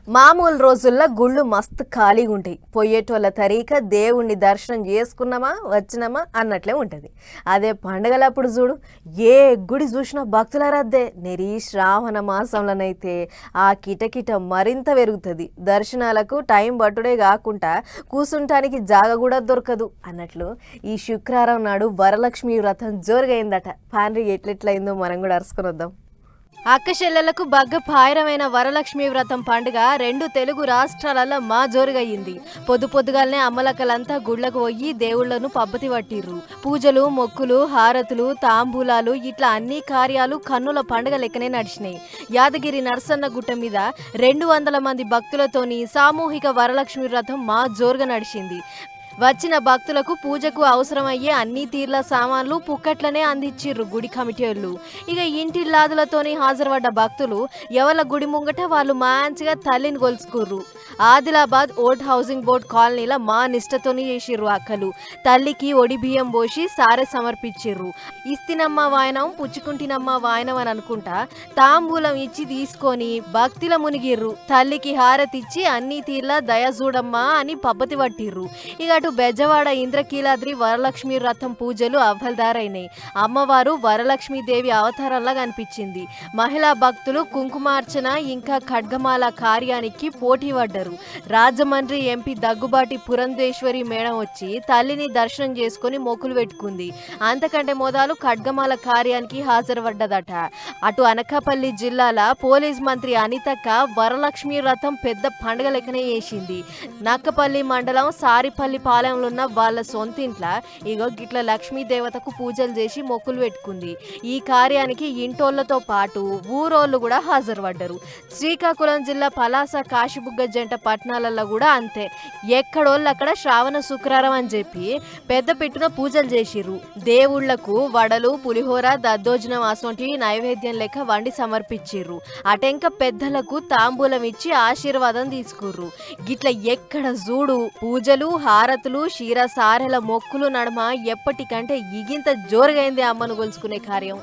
మామూలు రోజుల్లో గుళ్ళు మస్తు ఖాళీగా ఉంటాయి. పోయేటోళ్ళ తరీక దేవుణ్ణి దర్శనం చేసుకున్నామా వచ్చినామా అన్నట్లే ఉంటుంది. అదే పండగలప్పుడు చూడు, ఏ గుడి చూసినా భక్తుల రద్దే. నెరీ శ్రావణ మాసంలోనైతే ఆ కిటకిట మరింత పెరుగుతుంది. దర్శనాలకు టైం పట్టుడే కాకుండా కూసుంటానికి జాగ కూడా దొరకదు అన్నట్లు ఈ శుక్రవారం నాడు వరలక్ష్మి వ్రతం జోరుగైందట. పాండ్రి ఎట్లెట్లయిందో మనం కూడా అరుసుకొని వద్దాం. అక్కచెల్లెలకు బగ్గ పాయరమైన వరలక్ష్మి వ్రతం పండుగ రెండు తెలుగు రాష్ట్రాలలో మా జోరుగయ్యింది. పొద్దుగాలనే అమ్మలక్కలంతా గుళ్లకు పోయి దేవుళ్లను పబ్బతి పట్టిర్రు. పూజలు, మొక్కులు, హారతులు, తాంబూలాలు ఇట్లా అన్ని కార్యాలు కన్నుల పండుగ లెక్కనే నడిచినాయి. యాదగిరి నరసన్న గుట్ట మీద 200 మంది భక్తులతోని సామూహిక వరలక్ష్మి వ్రతం మా జోరుగా నడిచింది. వచ్చిన భక్తులకు పూజకు అవసరమయ్యే అన్ని తీర్ల సామాన్లు పుక్కట్లనే అందించిర్రు గుడి కమిటీలు. ఇక ఇంటిల్లాదులతోని హాజరుపడ్డ భక్తులు ఎవరి గుడి ముంగట వాళ్ళు మంచిగా తల్లిని కొలుచుకుర్రు. ఆదిలాబాద్ ఓల్డ్ హౌసింగ్ బోర్డ్ కాలనీలో మా నిష్టతోని చేసిర్రు అక్కలు. తల్లికి ఒడి బియ్యం పోసి సారె సమర్పించిర్రు. ఇస్తినమ్మ వాయనం పుచ్చుకుంటినమ్మ వాయనం అని అనుకుంటా తాంబూలం ఇచ్చి తీసుకొని భక్తిల మునిగిర్రు. తల్లికి హారతిచ్చి అన్ని తీర్ల దయ చూడమ్మా అని పబ్బతి పట్టిర్రు. ఇక అటు బెజవాడ ఇంద్రకీలాద్రి వరలక్ష్మి వ్రతం పూజలు అవ్వల్దారైనాయి. అమ్మవారు వరలక్ష్మీదేవి అవతారంలా కనిపించింది. మహిళా భక్తులు కుంకుమార్చన ఇంకా ఖడ్గమాల కార్యానికి పోటీ పడ్డారు. రాజమండ్రి ఎంపీ దగ్గుబాటి పురంధేశ్వరి మేడం వచ్చి తల్లిని దర్శనం చేసుకుని మొక్కులు పెట్టుకుంది. అంతకంటే మొదలు ఖడ్గమాల కార్యానికి హాజరుపడ్డదట. అటు అనకాపల్లి జిల్లాల పోలీస్ మంత్రి అనితక్క వరలక్ష్మి వ్రతం పెద్ద పండుగ లెక్కనే చేసింది. నక్కపల్లి మండలం సారిపల్లి పాలెంలో ఉన్న వాళ్ళ సొంత ఇంట్లో ఇగో గిట్ల లక్ష్మీ దేవతకు పూజలు చేసి మొక్కులు పెట్టుకుంది. ఈ కార్యానికి ఇంటోళ్లతో పాటు ఊరోళ్ళు కూడా హాజరుపడ్డారు. శ్రీకాకుళం జిల్లా పలాస కాశీబుగ్గ జంట పట్టణాలలో కూడా అంతే. ఎక్కడోళ్ళు అక్కడ శ్రావణ శుక్రవారం అని చెప్పి పెద్ద పెట్టున పూజలు చేసిర్రు. దేవుళ్లకు వడలు, పులిహోర, దద్దోజనం అసొంటి నైవేద్యం లెక్క వండి సమర్పించిర్రు. అటెంక పెద్దలకు తాంబూలం ఇచ్చి ఆశీర్వాదం తీసుకుర్రు. గిట్ల ఎక్కడ చూడు పూజలు, హారతులు, క్షీర సారెల మొక్కులు నడమ ఎప్పటికంటే ఇగింత జోరుగైంది అమ్మను కొలుచుకునే కార్యం.